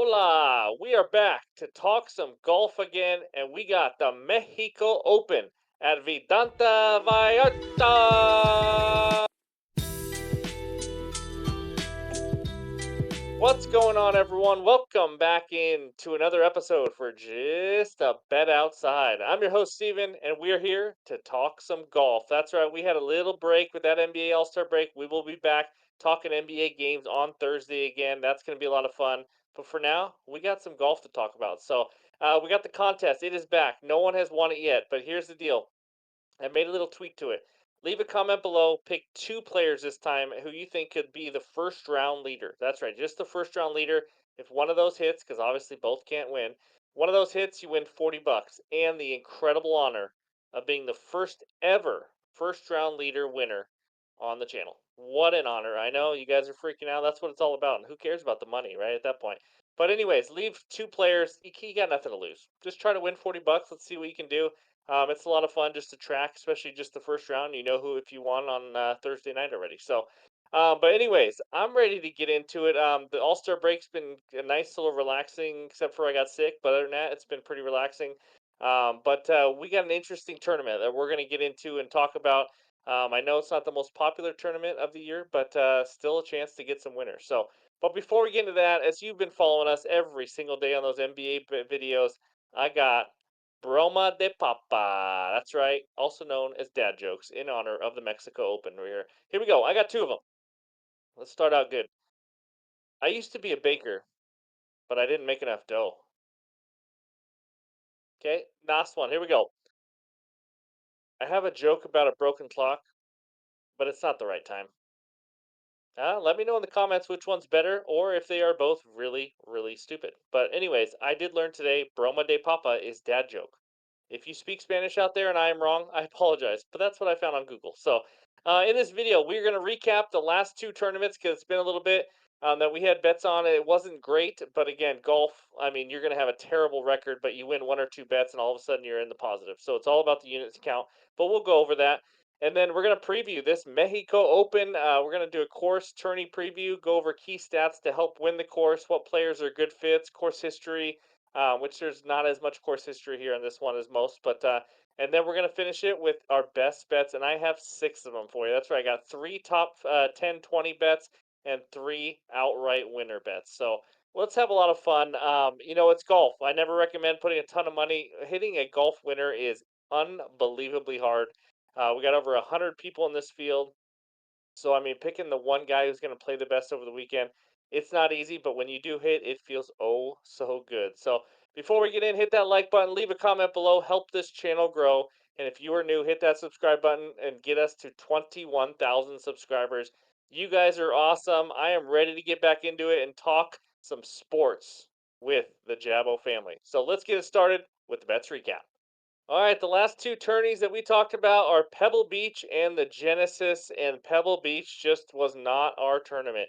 Hola, we are back to talk some golf again, and we got the Mexico Open at Vidanta Vallarta. What's going on, everyone? Welcome back in to another episode for Just a Bet Outside. I'm your host, Steven, and we're here to talk some golf. That's right, we had a little break with that NBA All Star break. We will be back talking NBA games on Thursday again. That's going to be a lot of fun. But for now, we got some golf to talk about. We got the contest. It is back. No one has won it yet, but here's the deal. I made a little tweak to it. Leave a comment below. Pick two players this time who you think could be the first round leader. That's right, just the first round leader. If one of those hits, because obviously both can't win, one of those hits, you win $40 and the incredible honor of being the first ever first round leader winner on the channel. What an honor. I know you guys are freaking out. That's what it's all about. And who cares about the money, right? At that point. But anyways, leave two players. You got nothing to lose. Just try to win $40. Let's see what you can do. It's a lot of fun just to track, especially just the first round. You know who if you won on Thursday night already. But anyways, I'm ready to get into it. The All Star break's been a nice little relaxing, except for I got sick. But other than that, it's been pretty relaxing. But we got an interesting tournament that we're going to get into and talk about. I know it's not the most popular tournament of the year, but still a chance to get some winners. But before we get into that, as you've been following us every single day on those NBA videos, I got Broma de Papa. That's right, also known as dad jokes in honor of the Mexico Open. Here we go. I got two of them. Let's start out good. I used to be a baker, but I didn't make enough dough. Okay, last one. Here we go. I have a joke about a broken clock, but it's not the right time. Let me know in the comments which one's better, or if they are both really, really stupid. But anyways, I did learn today Broma de Papa is dad joke. If you speak Spanish out there and I am wrong, I apologize, but that's what I found on Google. In this video, we're going to recap the last two tournaments because it's been a little bit that we had bets on. It wasn't great, but again, golf, I mean, you're going to have a terrible record, but you win one or two bets and all of a sudden you're in the positive. So it's all about the units count, but we'll go over that. And then we're going to preview this Mexico Open. We're going to do a course tourney preview, go over key stats to help win the course, what players are good fits, course history, which there's not as much course history here on this one as most. And then we're going to finish it with our best bets. And I have six of them for you. That's right. I got three top 10, 20 bets and three outright winner bets. So let's have a lot of fun. It's golf. I never recommend putting a ton of money. Hitting a golf winner is unbelievably hard. We got over 100 people in this field. So, I mean, picking the one guy who's going to play the best over the weekend, it's not easy, but when you do hit, it feels oh so good. So, before we get in, hit that like button, leave a comment below, help this channel grow. And if you are new, hit that subscribe button and get us to 21,000 subscribers. You guys are awesome. I am ready to get back into it and talk some sports with the Jabo family. So, let's get it started with the bets recap. All right, the last two tourneys that we talked about are Pebble Beach and the Genesis, and Pebble Beach just was not our tournament.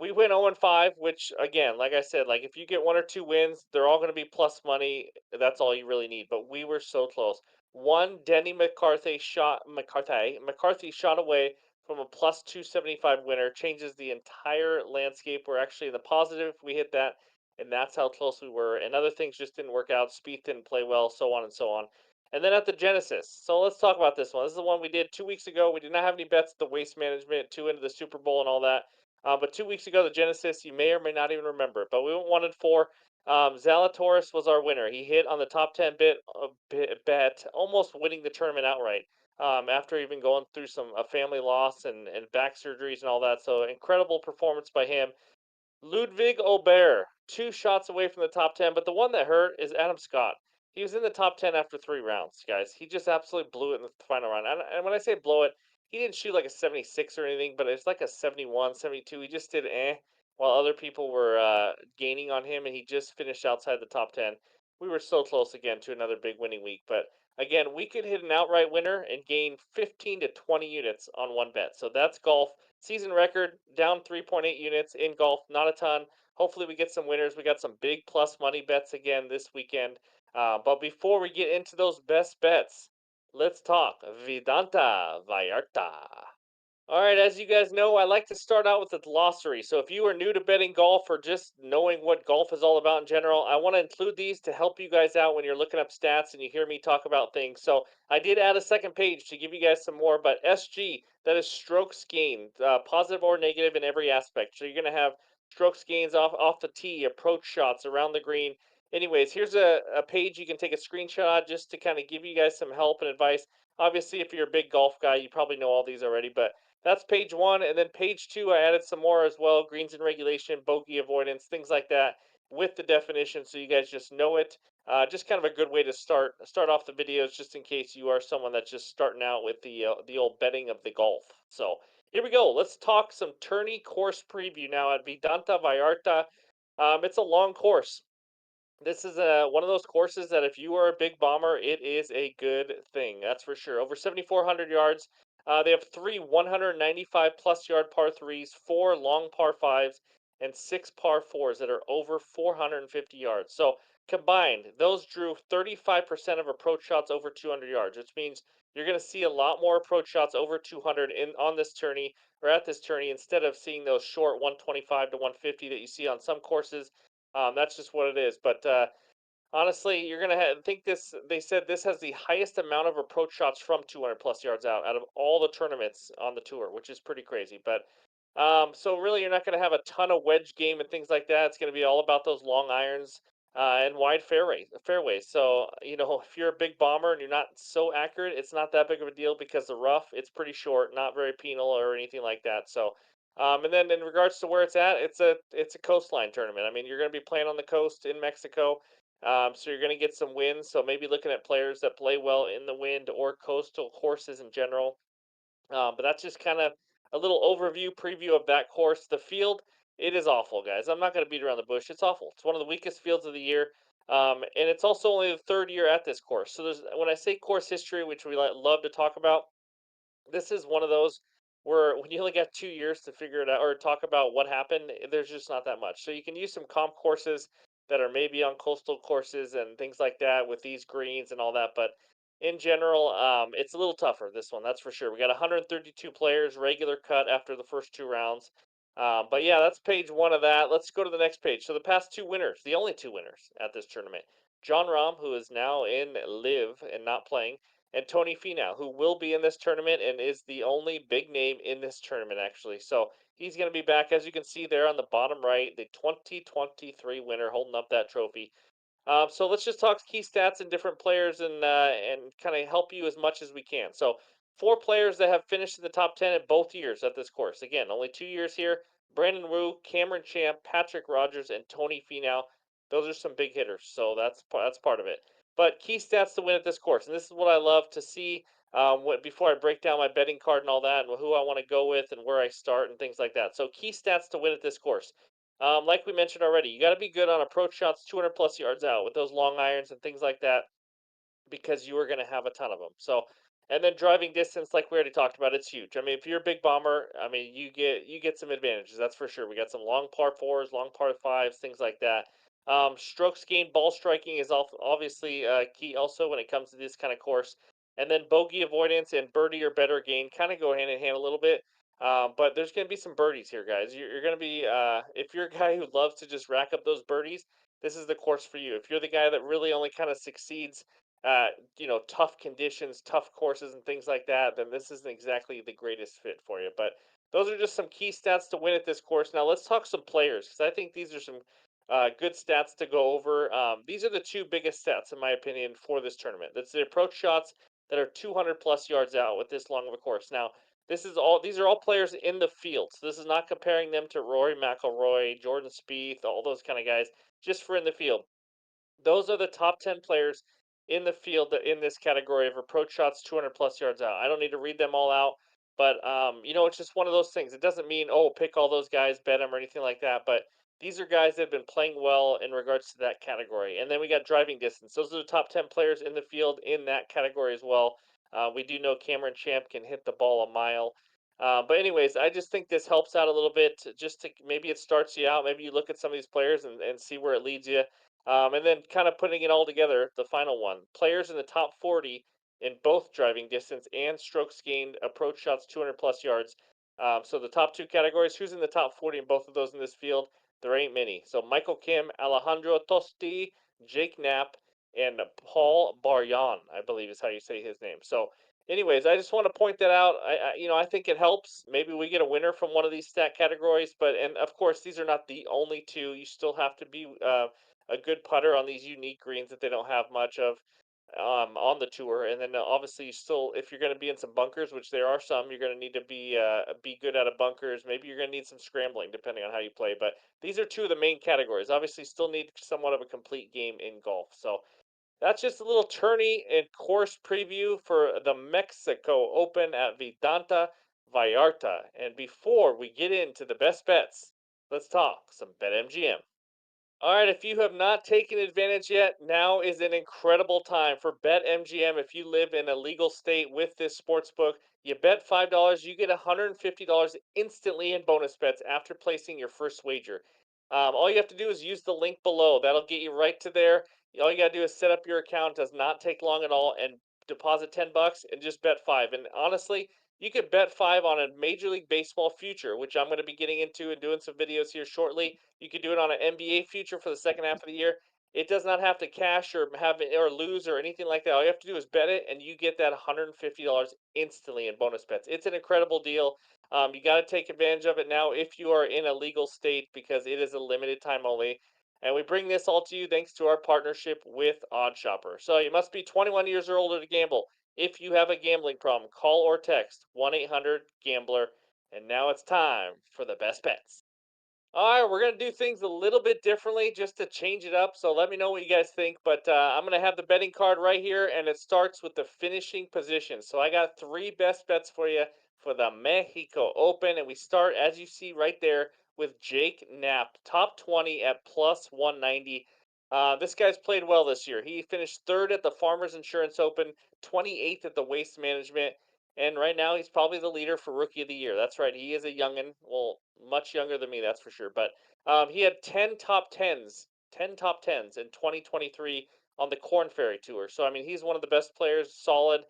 We went 0-5, which again, like I said, like if you get one or two wins, they're all going to be plus money. That's all you really need. But we were so close. One Denny McCarthy shot away from a plus 275 winner, changes the entire landscape. We're actually in the positive if we hit that, and that's how close we were. And other things just didn't work out. Spieth didn't play well, so on and so on. And then at the Genesis. So let's talk about this one. This is the one we did 2 weeks ago. We did not have any bets at the Waste Management, two into the Super Bowl and all that. But 2 weeks ago, the Genesis, you may or may not even remember it, but we went 1-4. Zalatoris was our winner. He hit on the top 10 bet, almost winning the tournament outright. After even going through a family loss and back surgeries and all that. So incredible performance by him. Ludwig Aubert, two shots away from the top 10, but the one that hurt is Adam Scott. He was in the top 10 after three rounds, guys. He just absolutely blew it in the final round. And when I say blow it, he didn't shoot like a 76 or anything, but it's like a 71, 72. He just did while other people were gaining on him, and he just finished outside the top 10. We were so close again to another big winning week, but again, we could hit an outright winner and gain 15 to 20 units on one bet. So that's golf. Season record down 3.8 units in golf, not a ton. Hopefully, we get some winners. We got some big plus money bets again this weekend. But before we get into those best bets, let's talk Vidanta Vallarta. All right, as you guys know, I like to start out with the glossary. So if you are new to betting golf or just knowing what golf is all about in general, I want to include these to help you guys out when you're looking up stats and you hear me talk about things. So I did add a second page to give you guys some more, but SG, that is strokes gained, positive or negative in every aspect. So you're going to have strokes gains off the tee, approach shots around the green. Anyways, here's a page you can take a screenshot just to kind of give you guys some help and advice. Obviously, if you're a big golf guy, you probably know all these already, but that's page one. And then page two, I added some more as well, greens in regulation, bogey avoidance, things like that with the definition so you guys just know it. Just kind of a good way to start off the videos just in case you are someone that's just starting out with the old betting of the golf. So here we go. Let's talk some tourney course preview now at Vidanta Vallarta. It's a long course. This is one of those courses that if you are a big bomber, it is a good thing. That's for sure. Over 7,400 yards. They have three 195 plus yard par threes, four long par fives, and six par fours that are over 450 yards. So combined, those drew 35% of approach shots over 200 yards, which means you're going to see a lot more approach shots over 200 in on this tourney or at this tourney instead of seeing those short 125 to 150 that you see on some courses. That's just what it is. But honestly, you're gonna think this. They said this has the highest amount of approach shots from 200 plus yards out of all the tournaments on the tour, which is pretty crazy. But so really, you're not gonna have a ton of wedge game and things like that. It's gonna be all about those long irons and wide fairways. So if you're a big bomber and you're not so accurate, it's not that big of a deal because the rough it's pretty short, not very penal or anything like that. So. And then in regards to where it's a coastline tournament. I mean, you're going to be playing on the coast in Mexico. So you're going to get some wins. So maybe looking at players that play well in the wind or coastal courses in general. But that's just kind of a little overview preview of that course. The field, it is awful, guys. I'm not going to beat around the bush. It's awful. It's one of the weakest fields of the year. And it's also only the third year at this course. So when I say course history, which we love to talk about, this is one of those where when you only got 2 years to figure it out or talk about what happened, there's just not that much. So you can use some comp courses that are maybe on coastal courses and things like that with these greens and all that. But in general, it's a little tougher, this one, that's for sure. We got 132 players, regular cut after the first two rounds. But yeah, that's page one of that. Let's go to the next page. So the past two winners, the only two winners at this tournament, John Rahm, who is now in Live and not playing, and Tony Finau, who will be in this tournament and is the only big name in this tournament, actually. So he's going to be back, as you can see there on the bottom right, the 2023 winner holding up that trophy. So let's just talk key stats and different players and kind of help you as much as we can. So four players that have finished in the top 10 at both years at this course. Again, only 2 years here. Brandon Wu, Cameron Champ, Patrick Rogers, and Tony Finau. Those are some big hitters, so that's part of it. But key stats to win at this course, and this is what I love to see. Before I break down my betting card and all that, and who I want to go with and where I start and things like that. So key stats to win at this course. Like we mentioned already, you got to be good on approach shots 200 plus yards out with those long irons and things like that because you are going to have a ton of them. So, and then driving distance, like we already talked about, it's huge. I mean, if you're a big bomber, I mean, you get some advantages. That's for sure. We got some long par fours, long par fives, things like that. Strokes gained, ball striking is obviously key also when it comes to this kind of course. And then bogey avoidance and birdie or better gain kind of go hand in hand a little bit. But there's going to be some birdies here, guys. You're going to be, if you're a guy who loves to just rack up those birdies, this is the course for you. If you're the guy that really only kind of succeeds uh, tough conditions, tough courses, and things like that, then this isn't exactly the greatest fit for you. But those are just some key stats to win at this course. Now let's talk some players because I think these are some good stats to go over. These are the two biggest stats, in my opinion, for this tournament. That's the approach shots that are 200 plus yards out with this long of a course. Now, these are all players in the field. So this is not comparing them to Rory McIlroy, Jordan Spieth, all those kind of guys, just for in the field. Those are the top 10 players in the field in this category of approach shots 200 plus yards out. I don't need to read them all out, but it's just one of those things. It doesn't mean, oh, pick all those guys, bet them or anything like that, but these are guys that have been playing well in regards to that category. And then we got driving distance. Those are the top 10 players in the field in that category as well. We do know Cameron Champ can hit the ball a mile. But anyways, I just think this helps out a little bit just to maybe it starts you out. Maybe you look at some of these players and see where it leads you. And then kind of putting it all together, the final one. Players in the top 40 in both driving distance and strokes gained approach shots 200 plus yards. So the top two categories, who's in the top 40 in both of those in this field? There ain't many. So Michael Kim, Alejandro Tosti, Jake Knapp, and Paul Baryan, I believe is how you say his name. So, anyways, I just want to point that out. I think it helps. Maybe we get a winner from one of these stat categories, but and of course these are not the only two. You still have to be a good putter on these unique greens that they don't have much of on the tour. And then obviously, you still, if you're going to be in some bunkers, which there are some, you're going to need to be good out of bunkers. Maybe you're going to need some scrambling, depending on how you play. But these are two of the main categories. Obviously, still need somewhat of a complete game in golf. So that's just a little tourney and course preview for the Mexico Open at Vidanta Vallarta. And before we get into the best bets, let's talk some BetMGM. All right, if you have not taken advantage yet, now is an incredible time for BetMGM. If you live in a legal state with this sports book, you bet $5, you get $150 instantly in bonus bets after placing your first wager. All you have to do is use the link below. That'll get you right to there. All you got to do is set up your account. Does not take long at all, and deposit $10 and just bet five. And honestly, you could bet five on a Major League Baseball future, which I'm going to be getting into and doing some videos here shortly. You could do it on an NBA future for the second half of the year. It does not have to cash or have it or lose or anything like that. All you have to do is bet it, and you get that $150 instantly in bonus bets. It's an incredible deal. You got to take advantage of it now if you are in a legal state because it is a limited time only. And we bring this all to you thanks to our partnership with OddShopper. So you must be 21 years or older to gamble. If you have a gambling problem, call or text 1-800-GAMBLER. And now it's time for the best bets. All right, we're gonna do things a little bit differently just to change it up. So let me know what you guys think. But I'm gonna have the betting card right here, and it starts with the finishing position. So I got three best bets for you for the Mexico Open, and we start as you see right there with Jake Knapp, top 20 at plus 190. This guy's played well this year. He finished third at the Farmers Insurance Open, 28th at the Waste Management. And right now, he's probably the leader for Rookie of the Year. That's right. He is a youngin. Well, much younger than me, that's for sure. But he had 10 top tens in 2023 on the Corn Ferry Tour. So I mean, he's one of the best players. Solid,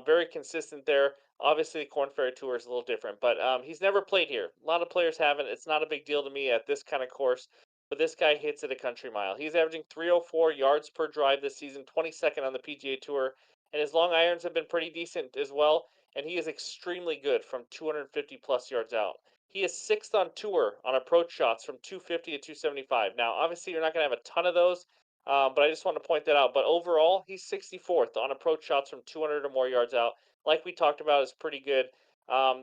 very consistent there. Obviously, the Corn Ferry Tour is a little different, but he's never played here. A lot of players haven't. It's not a big deal to me at this kind of course. But this guy hits it a country mile. He's averaging 304 yards per drive this season, 22nd on the PGA Tour, and his long irons have been pretty decent as well, and he is extremely good from 250 plus yards out. He is sixth on tour on approach shots from 250 to 275. Now, obviously, you're not going to have a ton of those, but I just want to point that out. But overall, he's 64th on approach shots from 200 or more yards out. Like we talked about, is pretty good.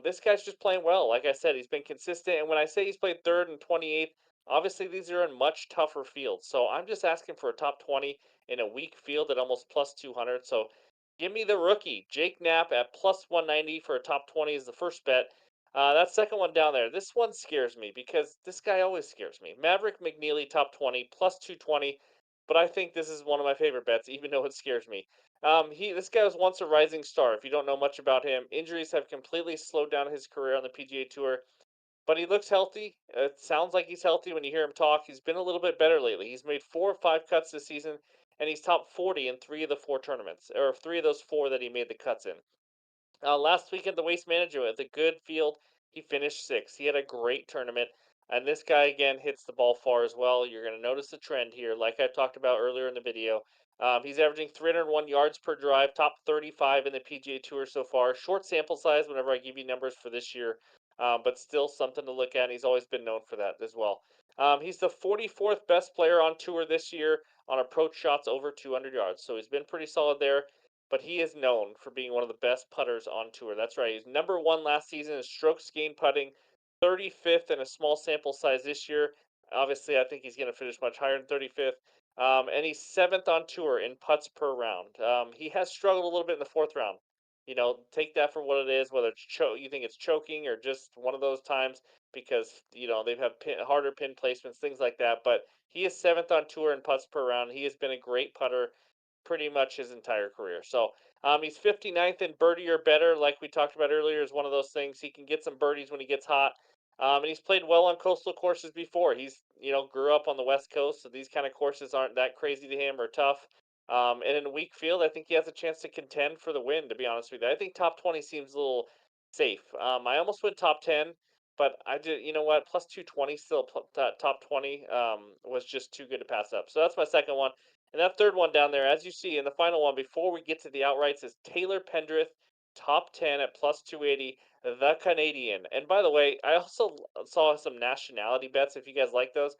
This guy's just playing well. Like I said, he's been consistent. And when I say he's played third and 28th, obviously these are in much tougher fields. So I'm just asking for a top 20 in a weak field at almost plus 200. So give me the rookie, Jake Knapp at plus 190 for a top 20 is the first bet. That second one down there, this one scares me because this guy always scares me. Maverick McNeely, top 20, plus 220. But I think this is one of my favorite bets, even though it scares me. This guy was once a rising star. If you don't know much about him, injuries have completely slowed down his career on the PGA Tour, but he looks healthy. It sounds like he's healthy when you hear him talk. He's been a little bit better lately. He's made 4 or 5 cuts this season, and he's top 40 in 3 of the 4 tournaments, or 3 of those 4 that he made the cuts in. Last week at the Waste Management with a good field, he finished sixth. He had a great tournament, and this guy again hits the ball far as well. You're going to notice a trend here, like I talked about earlier in the video. He's averaging 301 yards per drive, top 35 in the PGA Tour so far. Short sample size whenever I give you numbers for this year, but still something to look at. And he's always been known for that as well. He's the 44th best player on tour this year on approach shots over 200 yards, so he's been pretty solid there, but he is known for being one of the best putters on tour. That's right. He's number one last season in strokes gained putting, 35th in a small sample size this year. Obviously, I think he's going to finish much higher than 35th. And he's seventh on tour in putts per round. He has struggled a little bit in the fourth round. Take that for what it is, whether you think it's choking or just one of those times because they've had harder pin placements, things like that. But he is seventh on tour in putts per round. He has been a great putter pretty much his entire career. So he's 59th in birdie or better, like we talked about earlier, is one of those things. He can get some birdies when he gets hot. And he's played well on coastal courses before. He's, grew up on the West Coast, so these kind of courses aren't that crazy to him or tough. And in a weak field, I think he has a chance to contend for the win, to be honest with you. I think top 20 seems a little safe. I almost went top 10, but I did. You know what? Plus 220 still top 20 was just too good to pass up. So that's my second one. And that third one down there, as you see in the final one, before we get to the outrights, is Taylor Pendrith, top 10 at plus 280, the Canadian. And by the way, I also saw some nationality bets if you guys like those.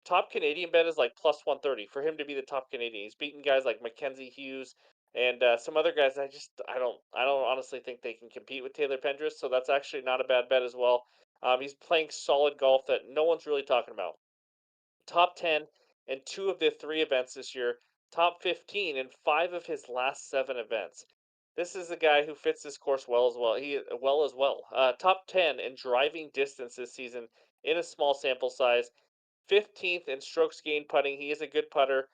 Top Canadian bet is like plus 130 for him to be the top Canadian. He's beaten guys like Mackenzie Hughes and some other guys. I don't honestly think they can compete with Taylor Pendrith. So that's actually not a bad bet as well. He's playing solid golf that no one's really talking about. Top 10 in two of the three events this year. Top 15 in five of his last seven events. This is a guy who fits this course well as well. Top 10 in driving distance this season in a small sample size. 15th in strokes gained putting. He is a good putter.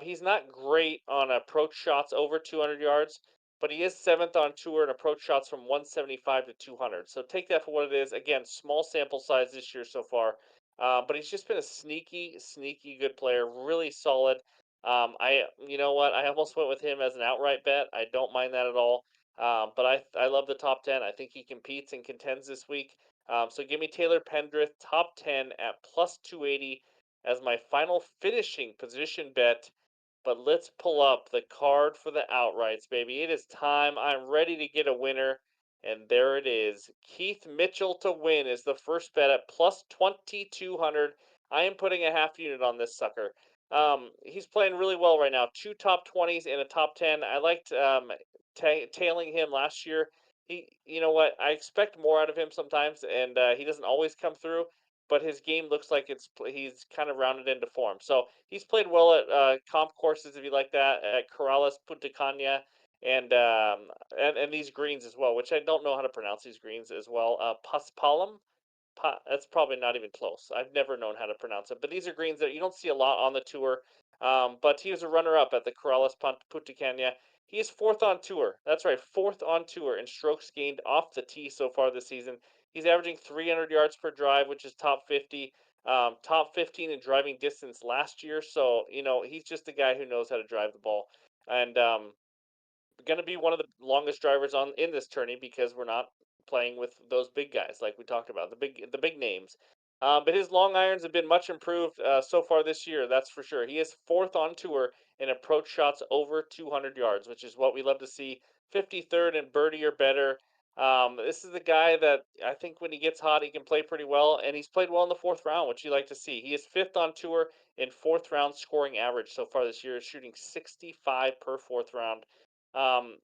He's not great on approach shots over 200 yards, but he is seventh on tour in approach shots from 175 to 200. So take that for what it is. Again, small sample size this year so far, but he's just been a sneaky, sneaky good player. Really solid. You know what? I almost went with him as an outright bet. I don't mind that at all. But I love the top 10. I think he competes and contends this week. So give me Taylor Pendrith, top 10 at plus 280 as my final finishing position bet. But let's pull up the card for the outrights, baby. It is time. I'm ready to get a winner. And there it is. Keith Mitchell to win is the first bet at plus 2,200. I am putting a half unit on this sucker. He's playing really well right now. Two top 20s and a top 10. I liked tailing him last year. You know what? I expect more out of him sometimes, and he doesn't always come through. But his game looks like he's kind of rounded into form. So he's played well at comp courses, if you like that, at Corrales, Punta Cana, and and these greens as well, which I don't know how to pronounce these greens as well. Paspalum, that's probably not even close. I've never known how to pronounce it, but these are greens that you don't see a lot on the tour. But he was a runner-up at the Corrales Punta Cana. He is fourth on tour. That's right, fourth on tour in strokes gained off the tee so far this season. He's averaging 300 yards per drive, which is top 50, top 15 in driving distance last year. So he's just a guy who knows how to drive the ball, and going to be one of the longest drivers on in this tourney because we're not playing with those big guys like we talked about, the big names. But his long irons have been much improved so far this year. That's for sure. He is fourth on tour in approach shots over 200 yards, which is what we love to see. 53rd in birdie or better. This is the guy that I think when he gets hot, he can play pretty well, and he's played well in the fourth round, which you like to see. He is fifth on tour in fourth round scoring average so far this year, shooting 65 per fourth round. Um,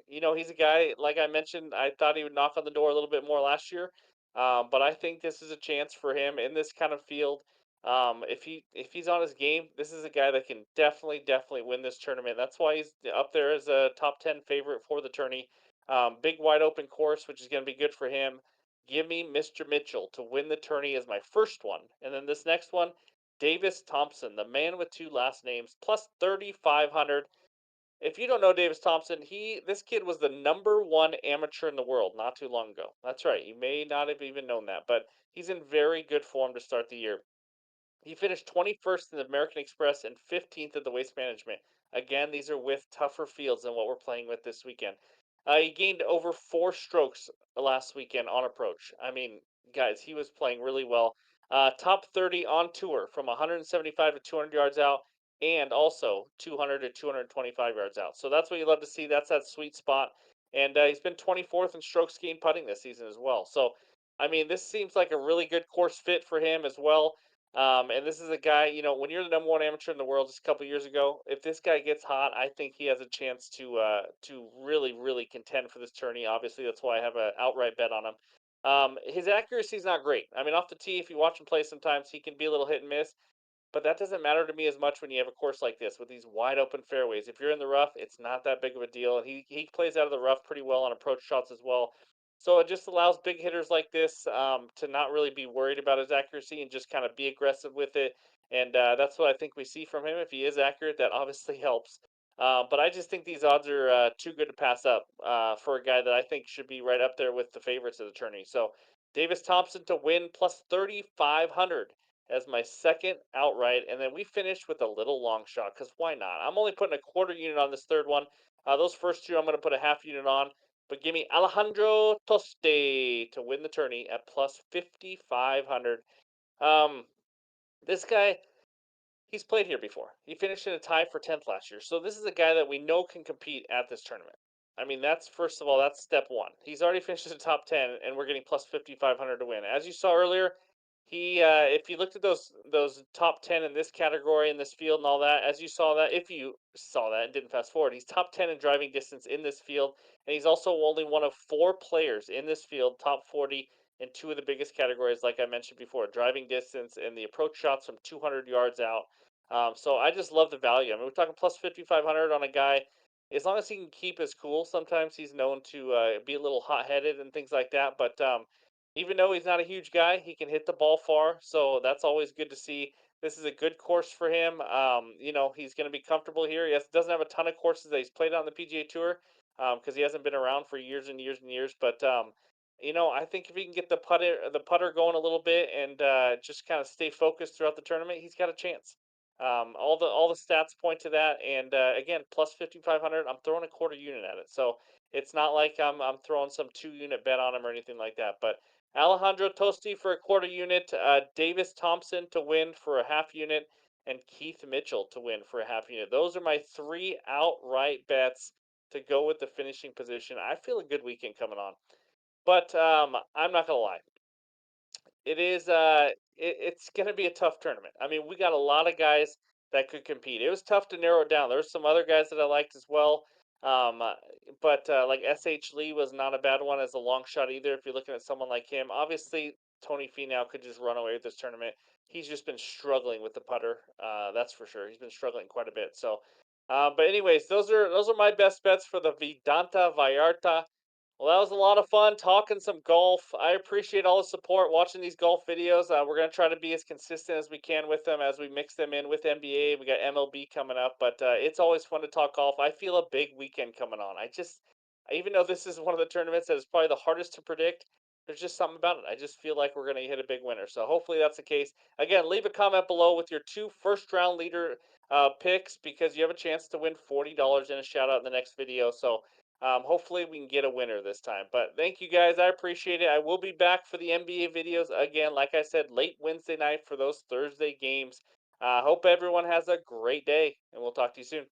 he's a guy, like I mentioned, I thought he would knock on the door a little bit more last year. But I think this is a chance for him in this kind of field. If he's on his game, this is a guy that can definitely win this tournament. That's why he's up there as a top 10 favorite for the tourney. Big wide open course, which is going to be good for him. Give me Mr. Mitchell to win the tourney as my first one. And then this next one, Davis Thompson, the man with two last names, plus 3,500. If you don't know Davis Thompson, this kid was the number one amateur in the world not too long ago. That's right. You may not have even known that, but he's in very good form to start the year. He finished 21st in the American Express and 15th at the Waste Management. Again, these are with tougher fields than what we're playing with this weekend. He gained over 4 strokes last weekend on approach. I mean, guys, he was playing really well. Top 30 on tour from 175 to 200 yards out and also 200 to 225 yards out. So that's what you love to see. That's that sweet spot. And he's been 24th in strokes gained putting this season as well. So, I mean, this seems like a really good course fit for him as well. And this is a guy, when you're the number one amateur in the world just a couple years ago, if this guy gets hot, I think he has a chance to really, really contend for this tourney. Obviously, that's why I have an outright bet on him. His accuracy is not great. I mean, off the tee, if you watch him play, sometimes he can be a little hit and miss. But that doesn't matter to me as much when you have a course like this with these wide open fairways. If you're in the rough, it's not that big of a deal. And he plays out of the rough pretty well on approach shots as well. So it just allows big hitters like this to not really be worried about his accuracy and just kind of be aggressive with it. And that's what I think we see from him. If he is accurate, that obviously helps. But I just think these odds are too good to pass up for a guy that I think should be right up there with the favorites of the tourney. So Davis Thompson to win plus 3,500 as my second outright. And then we finished with a little long shot because why not? I'm only putting a quarter unit on this third one. Those first two, I'm going to put a half unit on. But give me Alejandro Toste to win the tourney at plus 5,500. Um, this guy, he's played here before. He finished in a tie for 10th last year. So this is a guy that we know can compete at this tournament. I mean, that's first of all, that's step one. He's already finished in the top 10, and we're getting plus 5,500 to win. As you saw earlier, if you looked at those top 10 in this category in this field and all that, as you saw that, if you saw that and didn't fast forward, he's top 10 in driving distance in this field, and he's also only one of four players in this field, top 40 in two of the biggest categories, like I mentioned before, driving distance and the approach shots from 200 yards out. So I just love the value. I mean, we're talking plus 5,500 on a guy. As long as he can keep his cool, sometimes he's known to be a little hot headed and things like that. But even though he's not a huge guy, he can hit the ball far. So that's always good to see. This is a good course for him. He's going to be comfortable here. He doesn't have a ton of courses that he's played on the PGA Tour because he hasn't been around for years and years and years. But I think if he can get the putter going a little bit and just kind of stay focused throughout the tournament, he's got a chance. All the stats point to that, and again, plus 5,500. I'm throwing a quarter unit at it, so it's not like I'm throwing some 2 unit bet on him or anything like that. But Alejandro Tosti for a quarter unit, Davis Thompson to win for a half unit, and Keith Mitchell to win for a half unit. Those are my three outright bets to go with the finishing position. I feel a good weekend coming on, but I'm not gonna lie. It's going to be a tough tournament. I mean, we got a lot of guys that could compete. It was tough to narrow it down. There's some other guys that I liked as well. Um, uh, but like SH Lee was not a bad one as a long shot either. If you're looking at someone like him, obviously Tony Finau could just run away with this tournament. He's just been struggling with the putter. That's for sure. He's been struggling quite a bit. So, but anyways, those are my best bets for the Vidanta Vallarta. Well, that was a lot of fun talking some golf. I appreciate all the support watching these golf videos. We're going to try to be as consistent as we can with them as we mix them in with NBA. We got MLB coming up, but it's always fun to talk golf. I feel a big weekend coming on. Even though this is one of the tournaments that is probably the hardest to predict, there's just something about it. I just feel like we're going to hit a big winner. So hopefully that's the case. Again, leave a comment below with your two first round leader picks because you have a chance to win $40 in a shout out in the next video. So hopefully we can get a winner this time. But thank you guys. I appreciate it. I will be back for the NBA videos again, like I said, late Wednesday night for those Thursday games. Hope everyone has a great day, and we'll talk to you soon.